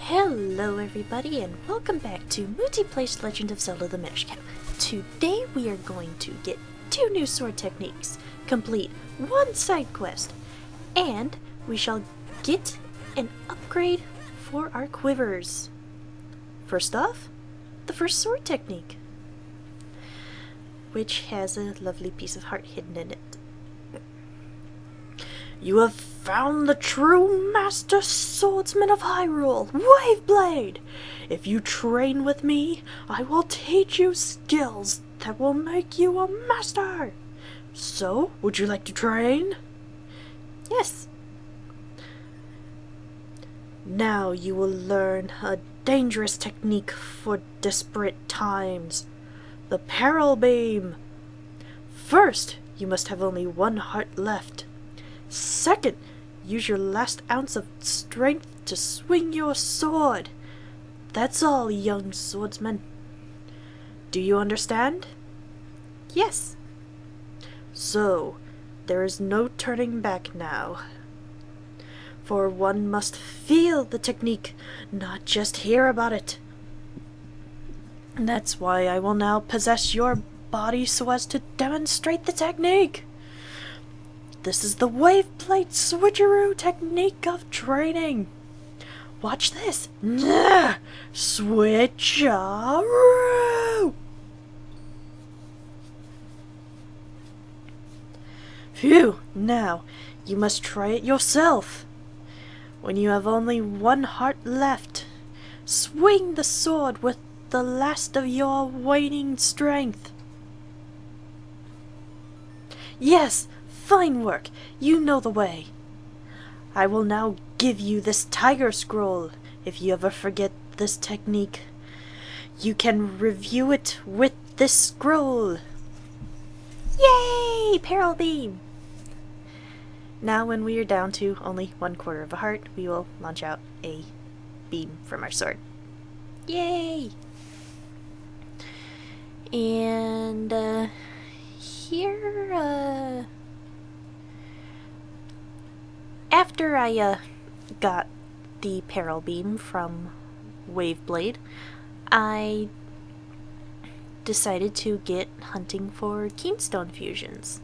Hello everybody and welcome back to Mutti Plays Legend of Zelda the Minish Cap. Today we are going to get 2 new sword techniques, complete 1 side quest, and we shall get an upgrade for our quivers. First off, the first sword technique, which has a lovely piece of heart hidden in it. You have found the true master swordsman of Hyrule, Waveblade! If you train with me, I will teach you skills that will make you a master! So, would you like to train? Yes. Now you will learn a dangerous technique for desperate times. The Peril Beam. First, you must have only 1 heart left. Second, use your last ounce of strength to swing your sword. That's all, young swordsman. Do you understand? Yes. So, there is no turning back now. For one must feel the technique, not just hear about it. And that's why I will now possess your body so as to demonstrate the technique. This is the Waveblade switcheroo technique of training. Watch this. Switcheroo! Phew, now you must try it yourself. When you have only 1 heart left, swing the sword with the last of your waning strength. Yes! Fine work! You know the way. I will now give you this tiger scroll. If you ever forget this technique, you can review it with this scroll. Yay! Peril Beam! Now when we are down to only 1/4 of a heart, we will launch out a beam from our sword. Yay! And here, after I got the Peril Beam from Waveblade, I decided to get hunting for kinstone fusions.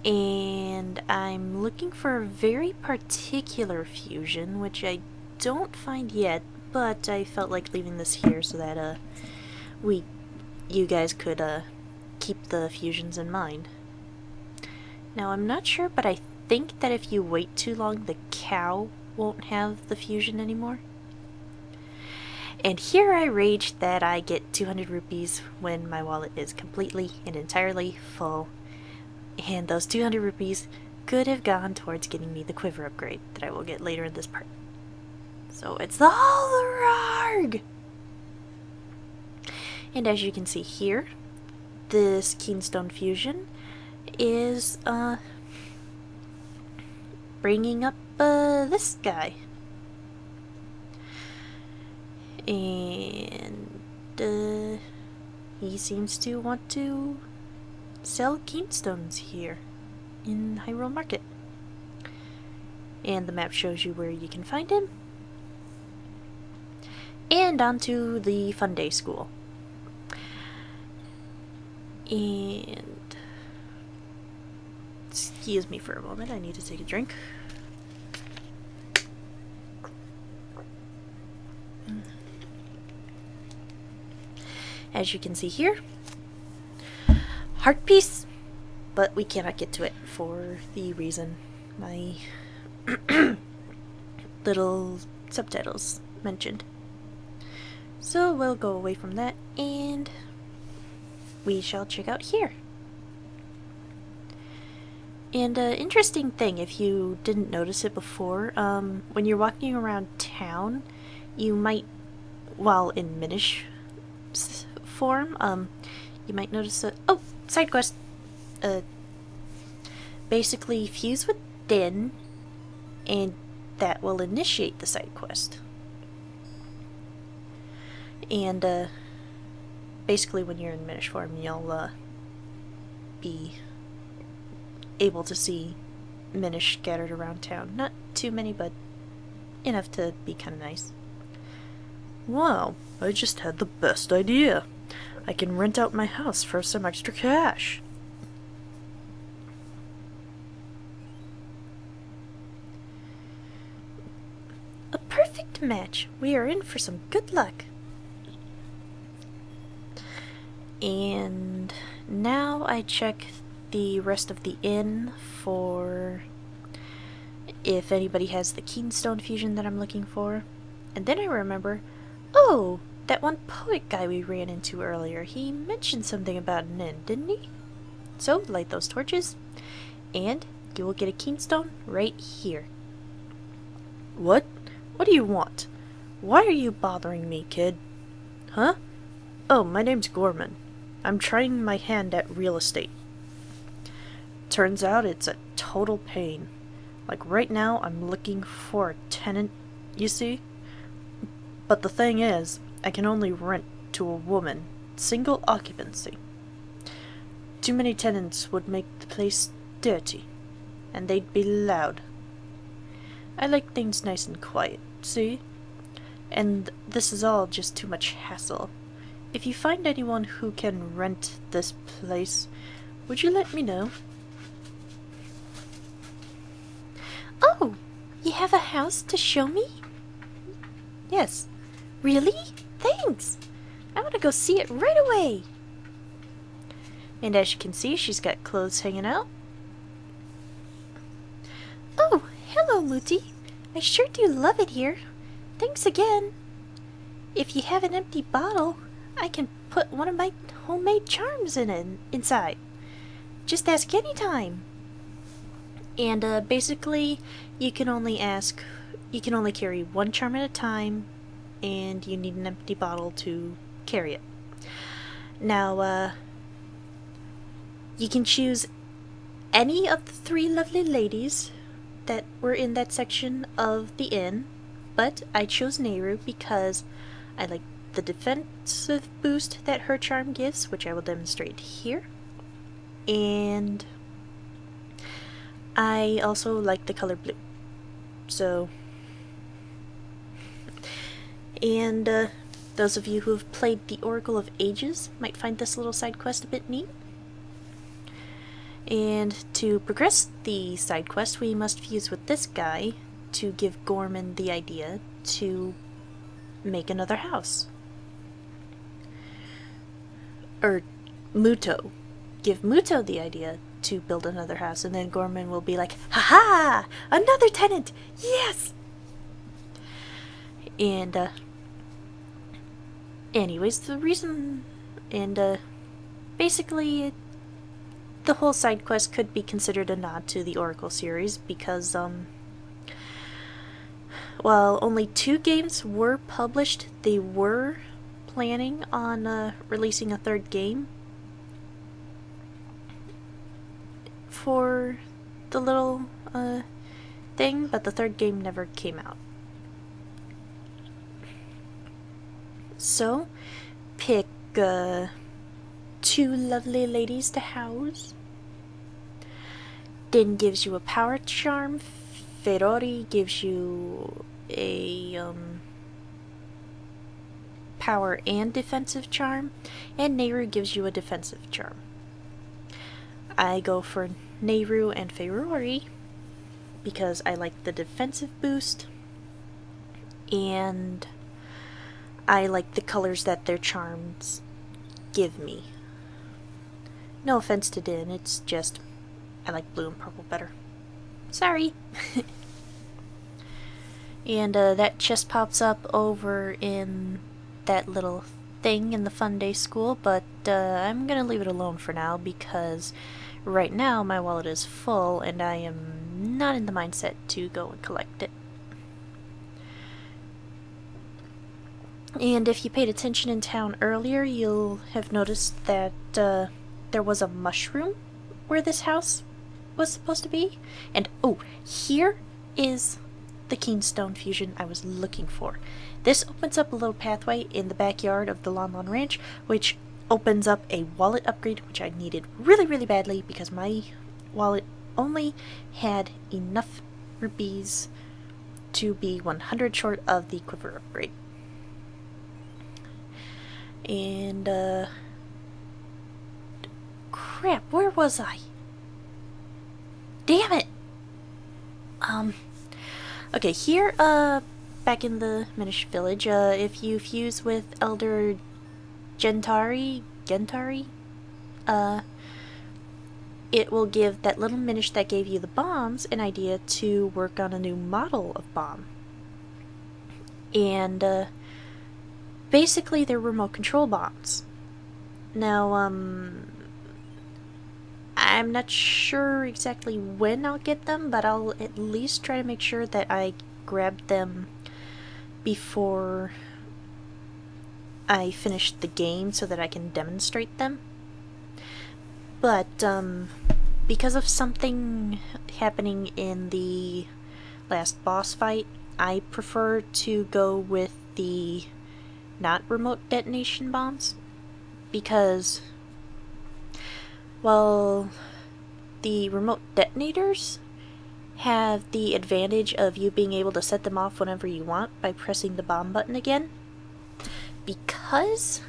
And I'm looking for a very particular fusion, which I don't find yet, but I felt like leaving this here so that you guys could keep the fusions in mind. Now I'm not sure, but I think that if you wait too long, the cow won't have the fusion anymore. And here I rage that I get 200 rupees when my wallet is completely and entirely full. And those 200 rupees could have gone towards getting me the quiver upgrade that I will get later in this part. So it's the Holararg! And as you can see here, this kinstone fusion is bringing up this guy. And he seems to want to sell kinstones here in Hyrule Market. And the map shows you where you can find him. And onto the Fun Day School. And excuse me for a moment, I need to take a drink. As you can see here, heart piece, but we cannot get to it for the reason my little subtitles mentioned. So we'll go away from that and we shall check out here. And interesting thing, if you didn't notice it before, when you're walking around town, you might, while in Minish form, you might notice a side quest. Basically fuse with Din, and that will initiate the side quest. And basically when you're in Minish form, you'll be able to see Minish scattered around town. Not too many, but enough to be kind of nice. Wow, I just had the best idea. I can rent out my house for some extra cash. A perfect match. We are in for some good luck. And now I check the rest of the inn for if anybody has the kinstone fusion that I'm looking for. And then I remember, oh, that one poet guy we ran into earlier, he mentioned something about an inn, didn't he? So light those torches, and you will get a kinstone right here. What? What do you want? Why are you bothering me, kid? Huh? Oh, my name's Gorman. I'm trying my hand at real estate. Turns out it's a total pain. Like right now, I'm looking for a tenant, you see? But the thing is, I can only rent to a woman, single occupancy. Too many tenants would make the place dirty, and they'd be loud. I like things nice and quiet, see? And this is all just too much hassle. If you find anyone who can rent this place, would you let me know? Oh, you have a house to show me? Yes. Really? Thanks. I want to go see it right away. And as you can see, she's got clothes hanging out. Oh, hello, Mutti. I sure do love it here. Thanks again. If you have an empty bottle, I can put one of my homemade charms inside. Just ask anytime. And basically, you can only carry one charm at a time, and you need an empty bottle to carry it. Now, you can choose any of the 3 lovely ladies that were in that section of the inn, but I chose Nehru because I like the defensive boost that her charm gives, which I will demonstrate here, and I also like the color blue. So, and those of you who have played the Oracle of Ages might find this little side quest a bit neat. And to progress the side quest, we must fuse with this guy to give Gorman the idea to make another house. Or Muto. Give Muto the idea to build another house, and then Gorman will be like, "Ha-ha! Another tenant! Yes!" And, anyways, the reason, and, basically, the whole side quest could be considered a nod to the Oracle series because, while only 2 games were published, they were planning on releasing a 3rd game for the little thing, but the 3rd game never came out. So, pick 2 lovely ladies to house. Din gives you a power charm. Ferrari gives you a power and defensive charm, and Nehru gives you a defensive charm. I go for Nehru and Ferrari because I like the defensive boost, and I like the colors that their charms give me. No offense to Din, it's just I like blue and purple better. Sorry. And that chest pops up over in that little thing in the Fun Day School, but I'm gonna leave it alone for now because right now my wallet is full and I am not in the mindset to go and collect it. And if you paid attention in town earlier, you'll have noticed that there was a mushroom where this house was supposed to be. And oh, here is the Keenstone fusion I was looking for. This opens up a little pathway in the backyard of the Lon Lon Ranch, which opens up a wallet upgrade, which I needed really, really badly because my wallet only had enough rupees to be 100 short of the quiver upgrade. And, crap, where was I? Damn it! Okay, here, back in the Minish village, if you fuse with Elder Gentari, it will give that little Minish that gave you the bombs an idea to work on a new model of bomb. And, basically they're remote control bombs. Now, I'm not sure exactly when I'll get them, but I'll at least try to make sure that I grab them before I finish the game so that I can demonstrate them. But, because of something happening in the last boss fight, I prefer to go with the not remote detonation bombs, because, well, the remote detonators have the advantage of you being able to set them off whenever you want by pressing the bomb button again. Because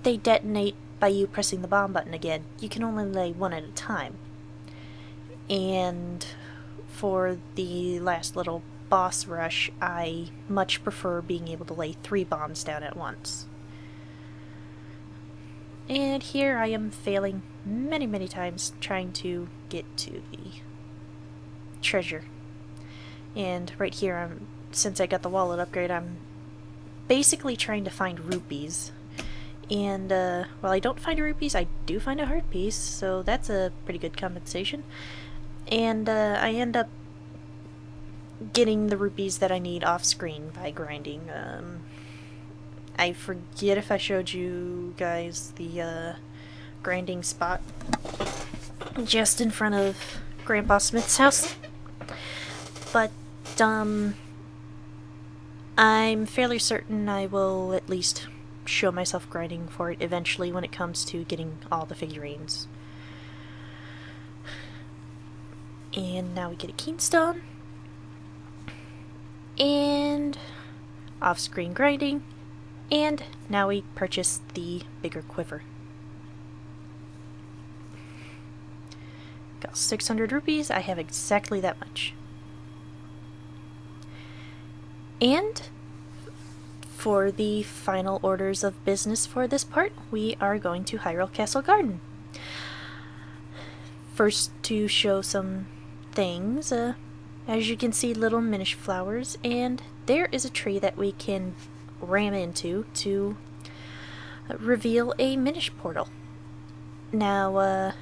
they detonate by you pressing the bomb button again, you can only lay one at a time. And for the last little boss rush, I much prefer being able to lay 3 bombs down at once. And here I am failing many times trying to get to the treasure. And right here, since I got the wallet upgrade, I'm basically trying to find rupees. And while I don't find rupees, I do find a heart piece, so that's a pretty good compensation. And I end up getting the rupees that I need off screen by grinding. I forget if I showed you guys the grinding spot just in front of Grandpa Smith's house, but I'm fairly certain I will at least show myself grinding for it eventually when it comes to getting all the figurines. And now we get a keystone, and off-screen grinding, and now we purchase the bigger quiver. Got 600 rupees, I have exactly that much. And for the final orders of business for this part, we are going to Hyrule Castle Garden. First, to show some things, as you can see, little Minish flowers, and there is a tree that we can ram into to reveal a Minish portal. Now,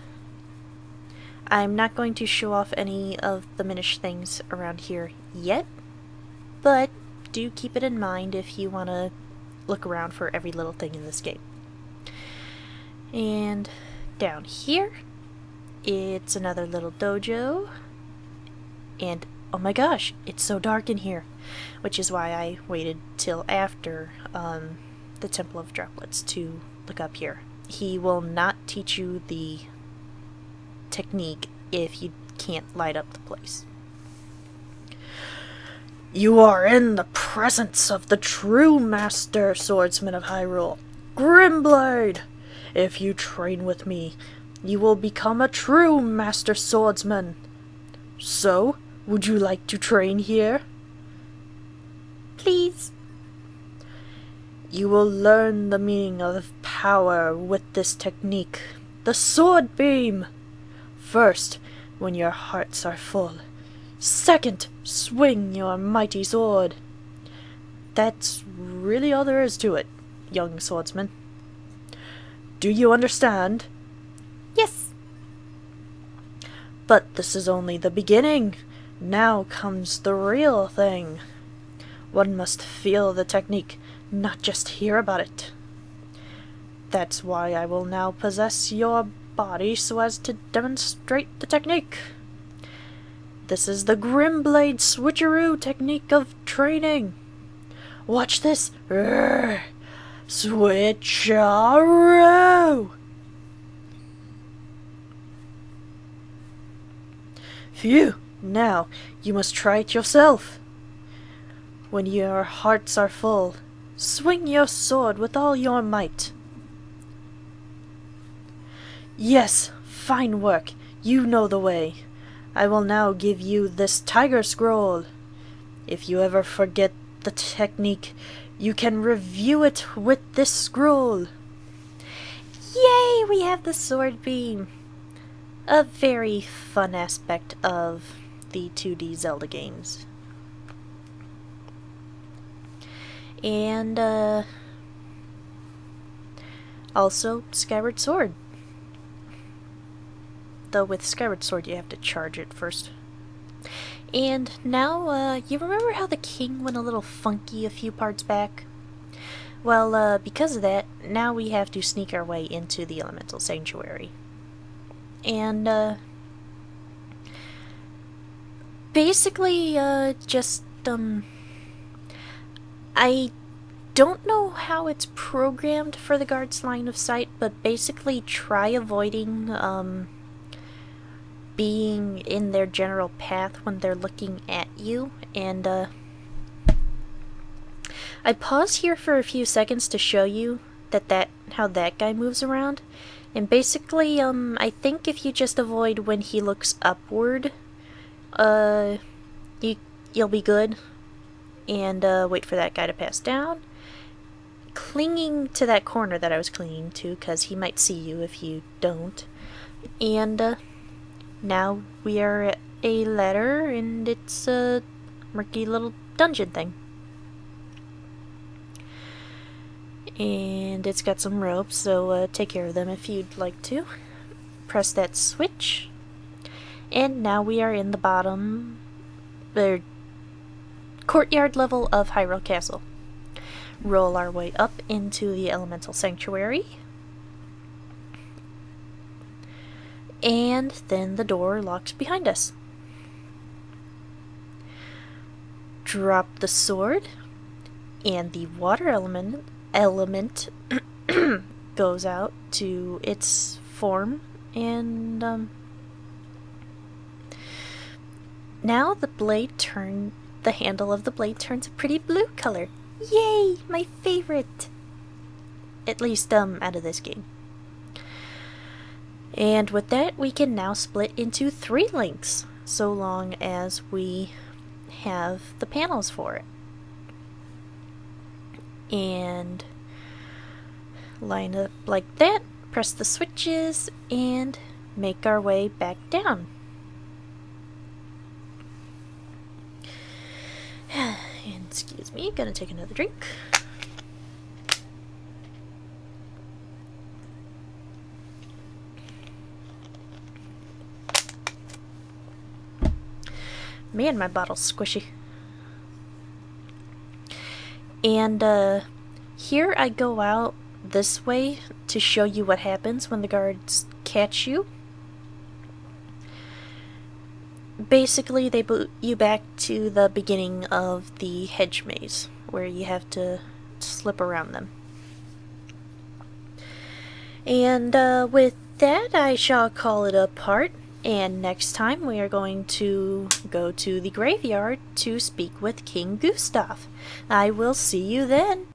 I'm not going to show off any of the Minish things around here yet, but do keep it in mind if you want to look around for every little thing in this game. And down here, it's another little dojo, and oh my gosh, it's so dark in here, which is why I waited till after the Temple of Droplets to look up here. He will not teach you the technique if you can't light up the place. You are in the presence of the true Master Swordsman of Hyrule, Grimblade. If you train with me, you will become a true Master Swordsman. So, would you like to train here? Please. You will learn the meaning of power with this technique, the Sword Beam. First, when your hearts are full. Second, swing your mighty sword. That's really all there is to it, young swordsman. Do you understand? Yes. But this is only the beginning. Now comes the real thing. One must feel the technique, not just hear about it. That's why I will now possess your body so as to demonstrate the technique. This is the Grimblade switcheroo technique of training. Watch this. Switcheroo! Phew! Now, you must try it yourself. When your hearts are full, swing your sword with all your might. Yes, fine work. You know the way. I will now give you this tiger scroll. If you ever forget the technique, you can review it with this scroll. Yay, we have the sword beam! A very fun aspect of the 2D Zelda games. And, also Skyward Sword. Though with Skyward Sword you have to charge it first. And now, you remember how the king went a little funky a few parts back? Well, because of that, now we have to sneak our way into the Elemental Sanctuary. And, basically, I don't know how it's programmed for the guard's line of sight, but basically try avoiding, being in their general path when they're looking at you. And I pause here for a few seconds to show you how that guy moves around. And basically, I think if you just avoid when he looks upward, you'll be good. And wait for that guy to pass down, clinging to that corner that I was clinging to, because he might see you if you don't. And now we are at a ladder, and it's a murky little dungeon thing. And it's got some ropes, so take care of them if you'd like to. Press that switch, and now we are in the bottom courtyard level of Hyrule Castle. Roll our way up into the Elemental Sanctuary. And then the door locks behind us. Drop the sword, and the water element goes out to its form, and now the handle of the blade turns a pretty blue color. Yay! My favorite! At least, out of this game. And with that, we can now split into 3 links, so long as we have the panels for it. And line up like that, press the switches, and make our way back down. And excuse me, gonna take another drink. Man, my bottle's squishy. And here I go out this way to show you what happens when the guards catch you. Basically, they boot you back to the beginning of the hedge maze, where you have to slip around them. And with that, I shall call it a part. And next time we are going to go to the graveyard to speak with King Gustav. I will see you then.